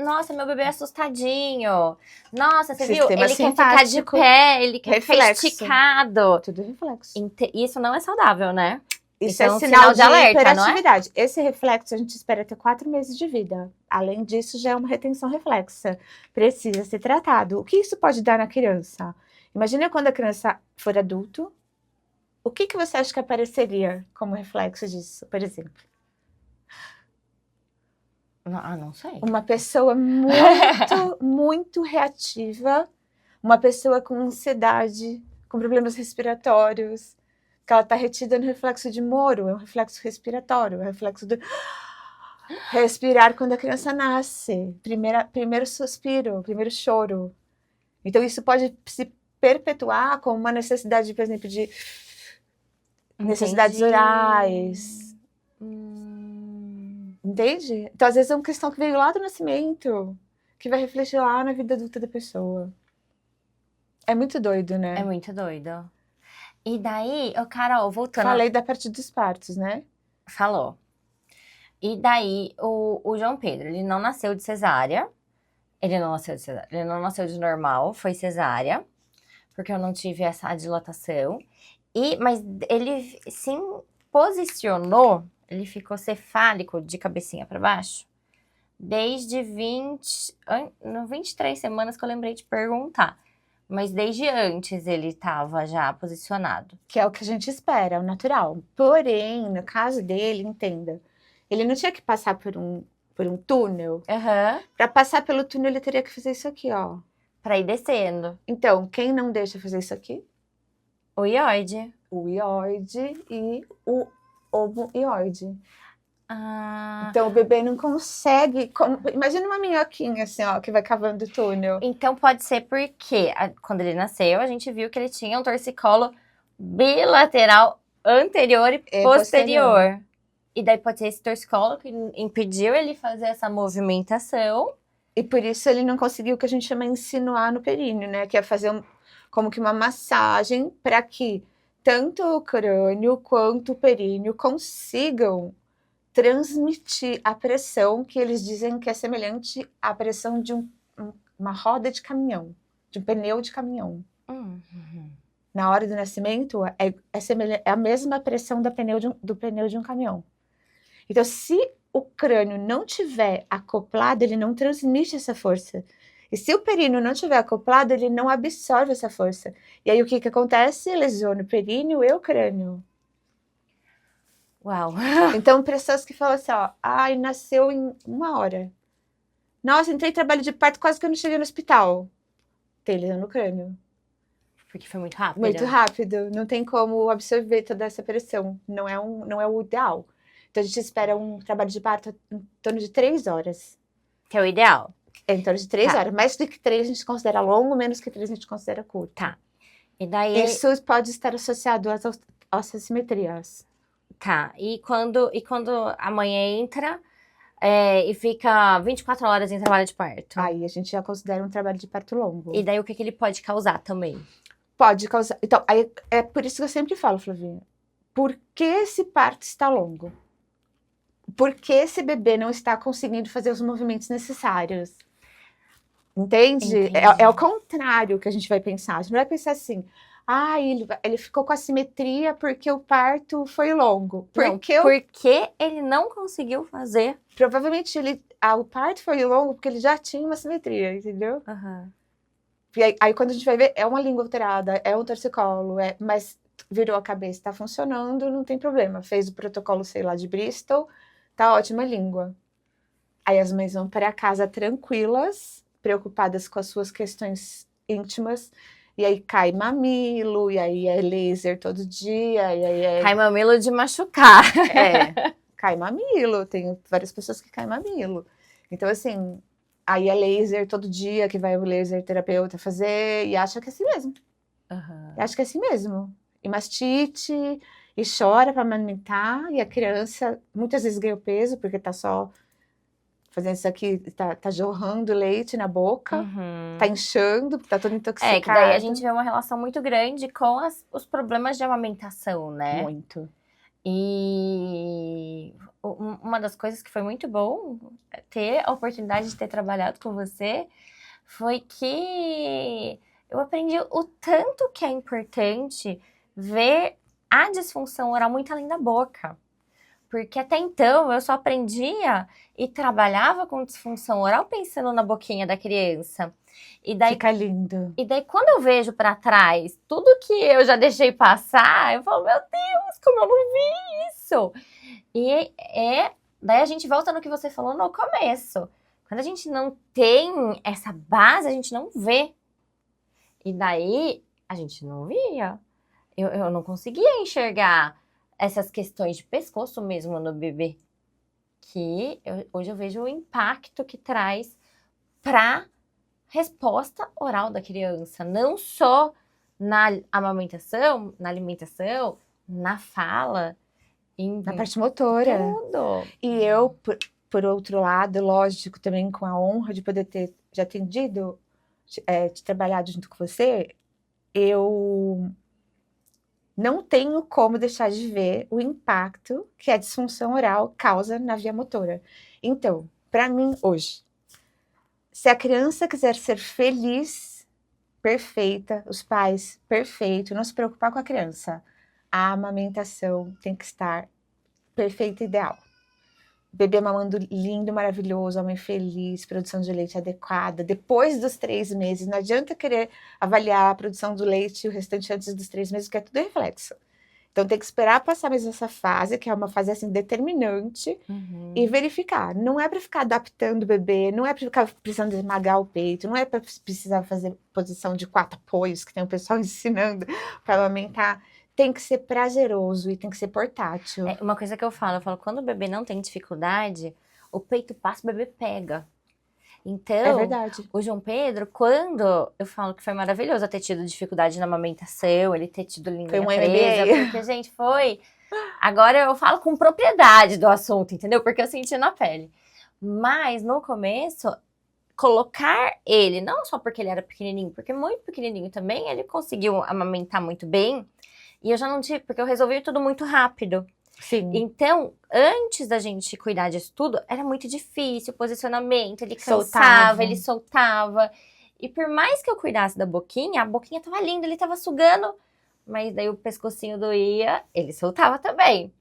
nossa, meu bebê é assustadinho. Nossa, você viu? Ele quer ficar de pé, ele quer ficar esticado. Tudo reflexo. Isso não é saudável, né? Isso é um sinal de alerta, hiperatividade. Não é? Esse reflexo a gente espera ter 4 meses de vida. Além disso, já é uma retenção reflexa. Precisa ser tratado. O que isso pode dar na criança? Imagina quando a criança for adulto. O que você acha que apareceria como reflexo disso, por exemplo? Não sei. Uma pessoa muito, muito reativa. Uma pessoa com ansiedade, com problemas respiratórios. Que ela está retida no reflexo de Moro. É um reflexo respiratório. É um reflexo do respirar quando a criança nasce. Primeiro suspiro, primeiro choro. Então, isso pode se perpetuar com uma necessidade, por exemplo, de necessidades orais. Entende? Então, às vezes é uma questão que veio lá do nascimento, que vai refletir lá na vida adulta da pessoa. É muito doido, né? É muito doido. E daí, Carol, voltando... Falei da parte dos partos, né? Falou. E daí, o João Pedro, ele não nasceu de cesárea. Ele não nasceu de normal, foi cesárea. Porque eu não tive essa dilatação. Mas ele se posicionou, ele ficou cefálico de cabecinha para baixo, desde 23 semanas que eu lembrei de perguntar. Mas desde antes ele estava já posicionado. Que é o que a gente espera, o natural. Porém, no caso dele, entenda, ele não tinha que passar por um túnel. Aham. Para passar pelo túnel, ele teria que fazer isso aqui, ó. Pra ir descendo. Então, quem não deixa fazer isso aqui? O ióide. O ióide e o ovoióide. Ah, Então, o bebê não consegue... Imagina uma minhoquinha, assim, ó, que vai cavando o túnel. então pode ser porque quando ele nasceu, a gente viu que ele tinha um torcicolo bilateral anterior e É, posterior. E daí pode ser esse torcicolo que impediu ele fazer essa movimentação. E por isso ele não conseguiu o que a gente chama de insinuar no períneo, né? Que é fazer como que uma massagem para que tanto o crânio quanto o períneo consigam transmitir a pressão que eles dizem que é semelhante à pressão de uma roda de caminhão, de um pneu de caminhão. Na hora do nascimento, é a mesma pressão do pneu de um caminhão. Então, se o crânio não tiver acoplado, ele não transmite essa força. E se o períneo não tiver acoplado, ele não absorve essa força. E aí, o que acontece? Lesiona o períneo e o crânio. Uau! Então, pessoas que falam assim, ó, ai, nasceu em 1 hora. Nossa, entrei em trabalho de parto, quase que eu não cheguei no hospital. Tem lesão no crânio. Porque foi muito rápido. Muito rápido, não tem como absorver toda essa pressão. Não é o ideal. Então, a gente espera um trabalho de parto em torno de 3 horas. Que é o ideal. É em torno de 3 Tá. horas. Mais do que 3 a gente considera longo, menos que 3 a gente considera curto. Tá. E daí... Isso pode estar associado às assimetrias. Tá. E quando a mãe entra e fica 24 horas em trabalho de parto? Aí a gente já considera um trabalho de parto longo. E daí o que ele pode causar também? Pode causar... Então, aí, é por isso que eu sempre falo, Flavinha. Por que esse parto está longo? Por que esse bebê não está conseguindo fazer os movimentos necessários? Entende? Entendi. É o contrário que a gente vai pensar. A gente não vai pensar assim, ele ficou com assimetria porque o parto foi longo. Porque ele não conseguiu fazer. Provavelmente o parto foi longo porque ele já tinha uma assimetria, entendeu? Uhum. E aí quando a gente vai ver, é uma língua alterada, é um torcicolo, mas virou a cabeça, tá funcionando, não tem problema. Fez o protocolo, sei lá, de Bristol, tá ótima língua. Aí as mães vão para casa tranquilas, preocupadas com as suas questões íntimas, e aí cai mamilo, e aí é laser todo dia, e aí é... Cai mamilo de machucar. Cai mamilo, tem várias pessoas que caem mamilo. Então, assim, aí é laser todo dia, que vai o laser terapeuta fazer, e acha que é assim mesmo. Uhum. Acha que é assim mesmo. E mastite, e chora para amamentar, e a criança muitas vezes ganha o peso, porque tá só fazendo isso aqui, tá jorrando leite na boca, tá inchando, tá todo intoxicado. Que daí a gente vê uma relação muito grande com os problemas de amamentação, né? Muito. E uma das coisas que foi muito bom ter a oportunidade de ter trabalhado com você foi que eu aprendi o tanto que é importante ver a disfunção oral muito além da boca. Porque até então eu só aprendia e trabalhava com disfunção oral pensando na boquinha da criança. E daí, fica lindo. E daí quando eu vejo pra trás tudo que eu já deixei passar, eu falo, meu Deus, como eu não vi isso! E daí a gente volta no que você falou no começo. Quando a gente não tem essa base, a gente não vê. E daí a gente não via. Eu não conseguia enxergar essas questões de pescoço mesmo no bebê, que hoje eu vejo o impacto que traz para resposta oral da criança, não só na amamentação, na alimentação, na fala, na parte motora. Tudo. E eu, por outro lado, lógico, também com a honra de poder ter já atendido, de trabalhado junto com você, eu não tenho como deixar de ver o impacto que a disfunção oral causa na via motora. Então, para mim, hoje, se a criança quiser ser feliz, perfeita, os pais, perfeito, não se preocupar com a criança, a amamentação tem que estar perfeita e ideal. bebê mamando lindo, maravilhoso, homem feliz, produção de leite adequada, depois dos 3 meses. Não adianta querer avaliar a produção do leite e o restante antes dos 3 meses, porque é tudo reflexo. Então tem que esperar passar mesmo essa fase, que é uma fase assim determinante, e verificar. Não é para ficar adaptando o bebê, não é para ficar precisando esmagar o peito, não é para precisar fazer posição de 4 apoios, que tem o pessoal ensinando para amamentar. Tem que ser prazeroso e tem que ser portátil. É uma coisa que eu falo, quando o bebê não tem dificuldade, o peito passa, o bebê pega. Então, É verdade. o João Pedro, quando eu falo que foi maravilhoso eu ter tido dificuldade na amamentação, ele ter tido língua Foi um presa, MBA. porque, gente, foi... Agora eu falo com propriedade do assunto, entendeu? Porque eu senti na pele. Mas, no começo, colocar ele, não só porque ele era pequenininho, porque muito pequenininho também, ele conseguiu amamentar muito bem. E eu já não tive, porque eu resolvi tudo muito rápido. Sim. Então, antes da gente cuidar disso tudo, era muito difícil o posicionamento, ele cansava, Soltava. ele soltava. E por mais que eu cuidasse da boquinha, a boquinha tava linda, ele tava sugando, mas daí o pescocinho doía, ele soltava também.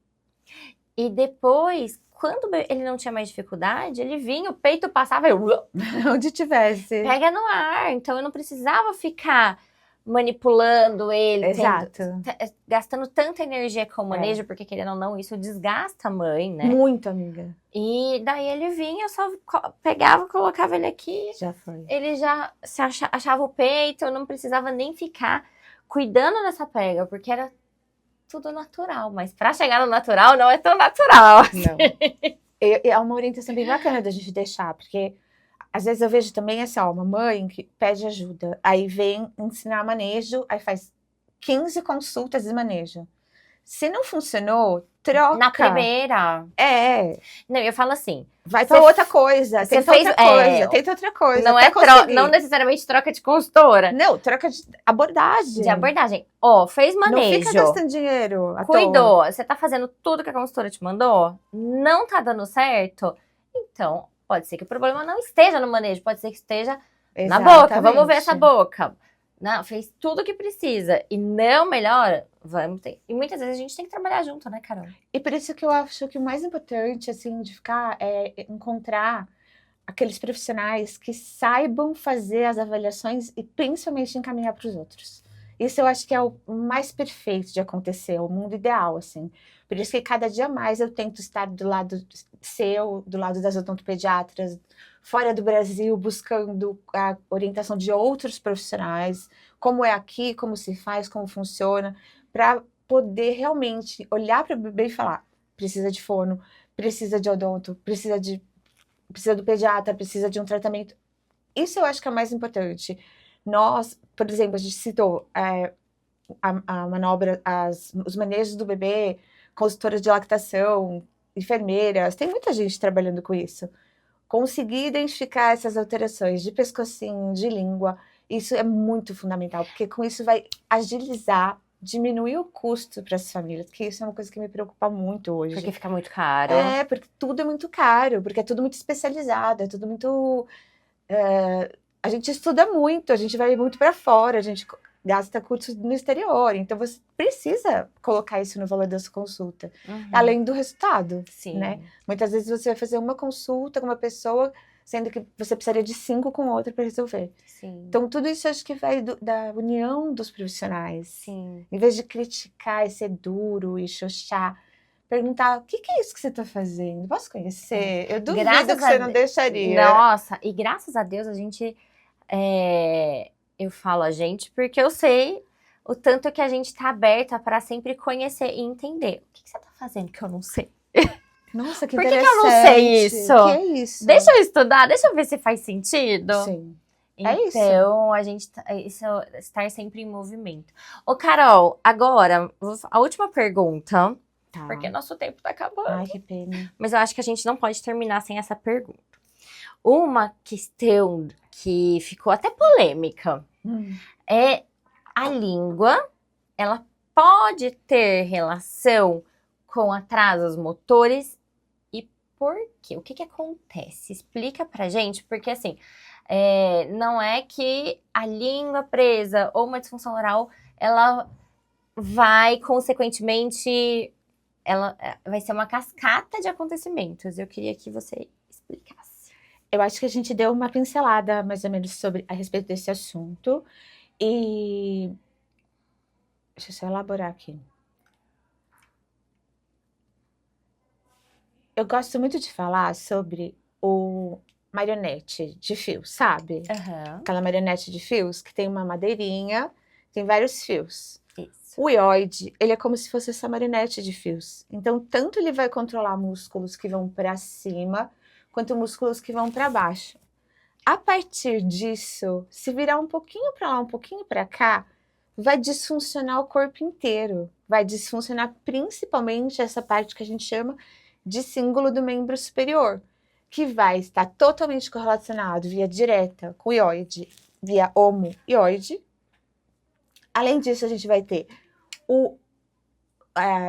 E depois, quando ele não tinha mais dificuldade, ele vinha, o peito passava, eu Onde tivesse. pega no ar. Então eu não precisava ficar manipulando ele, Exato. gastando tanta energia com o manejo, porque querendo ou não, isso desgasta a mãe, né? Muito, amiga. E daí ele vinha, eu só pegava, colocava ele aqui, Já foi. ele já se achava o peito, eu não precisava nem ficar cuidando dessa pega, porque era tudo natural. Mas pra chegar no natural, não é tão natural. Não. É uma orientação bem bacana da gente deixar, porque às vezes eu vejo também assim, ó, uma mãe que pede ajuda, aí vem ensinar manejo, aí faz 15 consultas de manejo. Se não funcionou, troca. Na primeira. É. Não, eu falo assim. Vai pra outra coisa, tenta outra coisa, tenta outra coisa. Não, não necessariamente troca de consultora. Não, troca de abordagem. De abordagem. Ó, fez manejo. Não fica gastando dinheiro à Cuidou. toa. Você tá fazendo tudo que a consultora te mandou? Não tá dando certo? Então, pode ser que o problema não esteja no manejo, pode ser que esteja na boca. Vamos ver essa boca. Não, fez tudo o que precisa e não melhora, vamos ter. E muitas vezes a gente tem que trabalhar junto, né, Carol? E por isso que eu acho que o mais importante, assim, de ficar é encontrar aqueles profissionais que saibam fazer as avaliações e principalmente encaminhar para os outros. Isso eu acho que é o mais perfeito de acontecer, o mundo ideal, assim. Por isso que cada dia mais eu tento estar do lado seu, do lado das odontopediatras, fora do Brasil, buscando a orientação de outros profissionais, como é aqui, como se faz, como funciona, para poder realmente olhar para o bebê e falar, precisa de fono, precisa de odonto, precisa do pediatra, precisa de um tratamento. Isso eu acho que é o mais importante. Nós, por exemplo, a gente citou a manobra, os manejos do bebê, consultoras de lactação, enfermeiras, tem muita gente trabalhando com isso. Conseguir identificar essas alterações de pescocinho, de língua, isso é muito fundamental, porque com isso vai agilizar, diminuir o custo para as famílias, que isso é uma coisa que me preocupa muito hoje. Porque fica muito caro. É, porque tudo é muito caro, porque é tudo muito especializado, é tudo muito... a gente estuda muito, a gente vai muito para fora, a gente gasta cursos no exterior, então você precisa colocar isso no valor da sua consulta, além do resultado, Sim. né? Muitas vezes você vai fazer uma consulta com uma pessoa, sendo que você precisaria de 5 com outra para resolver. Sim. Então tudo isso acho que vai da união dos profissionais. Sim. Em vez de criticar e ser duro e xoxar, perguntar, o que é isso que você está fazendo? Posso conhecer? Eu duvido que você não deixaria. Nossa, e graças a Deus a gente... Eu falo a gente porque eu sei o tanto que a gente tá aberta para sempre conhecer e entender. O que você tá fazendo que eu não sei? Nossa, que Por que interessante. eu não sei isso? O que é isso? Deixa eu estudar, deixa eu ver se faz sentido. Sim. Então, a gente isso é estar sempre em movimento. Ô, Carol, agora, a última pergunta, Tá. porque nosso tempo tá acabando. Ai, que pena. Mas eu acho que a gente não pode terminar sem essa pergunta. Uma questão que ficou até polêmica é a língua, ela pode ter relação com atrasos motores e por quê? O que que acontece? Explica pra gente, porque assim, não é que a língua presa ou uma disfunção oral, ela vai consequentemente vai ser uma cascata de acontecimentos. Eu queria que você explicasse. Eu acho que a gente deu uma pincelada mais ou menos a respeito desse assunto. E deixa eu só elaborar aqui. Eu gosto muito de falar sobre o marionete de fio, sabe? Aham. Aquela marionete de fios que tem uma madeirinha, tem vários fios. Isso. O iode, ele é como se fosse essa marionete de fios. Então, tanto ele vai controlar músculos que vão para cima, quanto músculos que vão para baixo. A partir disso, se virar um pouquinho para lá, um pouquinho para cá, vai disfuncionar o corpo inteiro. Vai disfuncionar principalmente essa parte que a gente chama de símbolo do membro superior, que vai estar totalmente correlacionado via direta com o iode, via homo-iode. Além disso, a gente vai ter o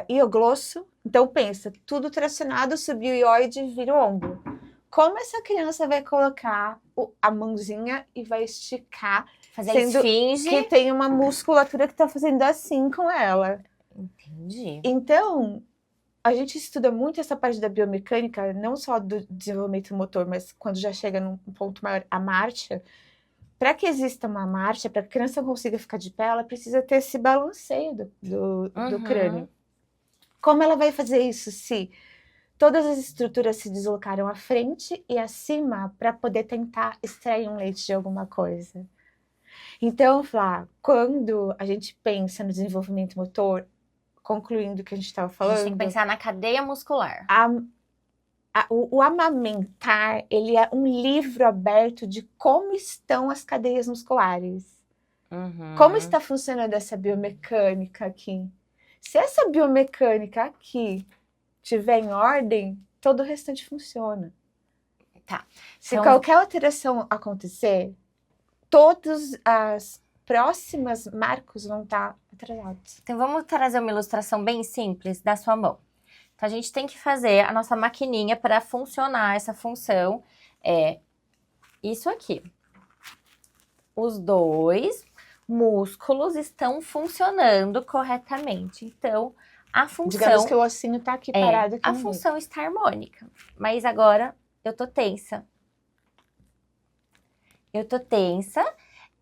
ioglosso. Então, pensa, tudo tracionado, subiu o iode, vira o ombro. Como essa criança vai colocar a mãozinha e vai esticar, Fazer sendo esfinge. que tem uma musculatura que está fazendo assim com ela. Entendi. Então, a gente estuda muito essa parte da biomecânica, não só do desenvolvimento motor, mas quando já chega num ponto maior, a marcha. Para que exista uma marcha, para que a criança consiga ficar de pé, ela precisa ter esse balanceio do crânio. Como ela vai fazer isso se todas as estruturas se deslocaram à frente e acima para poder tentar extrair um leite de alguma coisa? Então, Flá, quando a gente pensa no desenvolvimento motor, concluindo o que a gente estava falando... A gente tem que pensar na cadeia muscular. O amamentar, ele é um livro aberto de como estão as cadeias musculares. Como está funcionando essa biomecânica aqui. Se essa biomecânica aqui tiver em ordem, todo o restante funciona. Tá. Se qualquer alteração acontecer, todos as próximas marcos vão estar atrasados. Então, vamos trazer uma ilustração bem simples da sua mão. Então, a gente tem que fazer a nossa maquininha para funcionar essa função. É isso aqui. Os dois músculos estão funcionando corretamente. Então, a função... Digamos que o ossinho está aqui parado. Aqui a função está harmônica. Mas agora, eu tô tensa. Eu tô tensa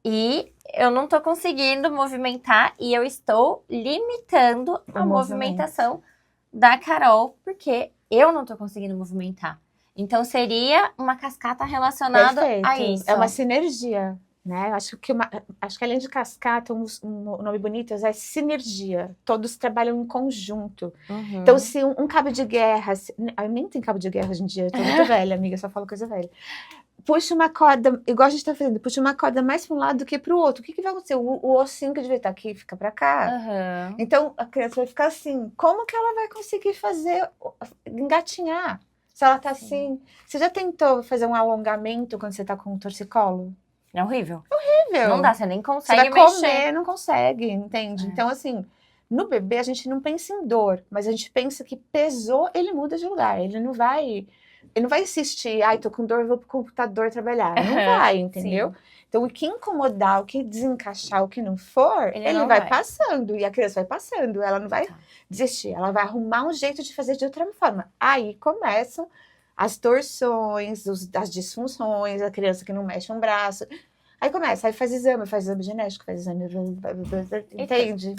e eu não tô conseguindo movimentar e eu estou limitando a movimentação da Carol, porque eu não tô conseguindo movimentar. Então, seria uma cascata relacionada a isso. É uma sinergia, né? Acho que além de cascata, um nome bonito é sinergia. Todos trabalham em conjunto. Então, se um cabo de guerra... nem tem cabo de guerra hoje em dia, eu tô muito velha, amiga, só falo coisa velha. Puxa uma corda, igual a gente tá fazendo, puxa uma corda mais para um lado do que para o outro. O que vai acontecer? O ossinho que devia estar aqui fica para cá. Então, a criança vai ficar assim. Como que ela vai conseguir engatinhar? Se ela tá assim... Você já tentou fazer um alongamento quando você tá com um torcicolo? É horrível. Horrível. Não dá, você nem consegue mexer. Você vai mexer. comer, não consegue, entende? Então, assim, no bebê a gente não pensa em dor, mas a gente pensa que pesou, ele muda de lugar. Ele não vai insistir, tô com dor, vou pro computador trabalhar. Não vai, entendeu? Sim. Então, o que incomodar, o que desencaixar, o que não for, ele vai passando. E a criança vai passando, ela não vai desistir. Ela vai arrumar um jeito de fazer de outra forma. Aí começam as torções, as disfunções, a criança que não mexe um braço. Aí começa, aí faz exame genético, faz exame... Entende?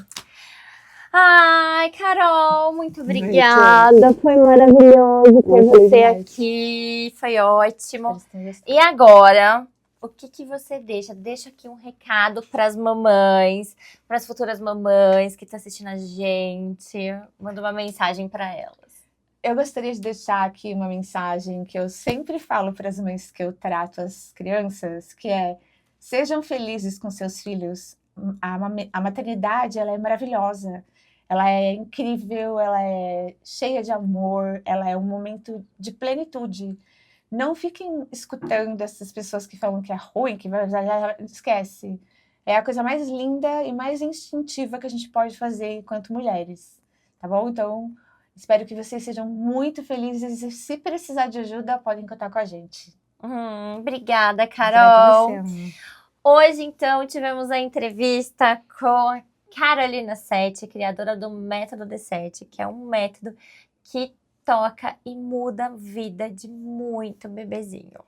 Ai, Carol, muito obrigada. Foi maravilhoso ter você aqui. Foi ótimo. E agora, o que você deixa? Deixa aqui um recado para as mamães, para as futuras mamães que estão assistindo a gente. Manda uma mensagem para elas. Eu gostaria de deixar aqui uma mensagem que eu sempre falo para as mães que eu trato as crianças, que é: sejam felizes com seus filhos. A maternidade, ela é maravilhosa. Ela é incrível, ela é cheia de amor, ela é um momento de plenitude. Não fiquem escutando essas pessoas que falam que é ruim, que esquece. É a coisa mais linda e mais instintiva que a gente pode fazer enquanto mulheres, tá bom? Então, espero que vocês sejam muito felizes e se precisar de ajuda, podem contar com a gente. Obrigada, Carol. Hoje, então, tivemos a entrevista com a Carolina Sete, criadora do Método D7, que é um método que toca e muda a vida de muito bebezinho.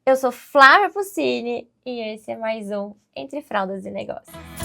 Eu sou Flávia Puccini e esse é mais um Entre Fraldas e Negócios.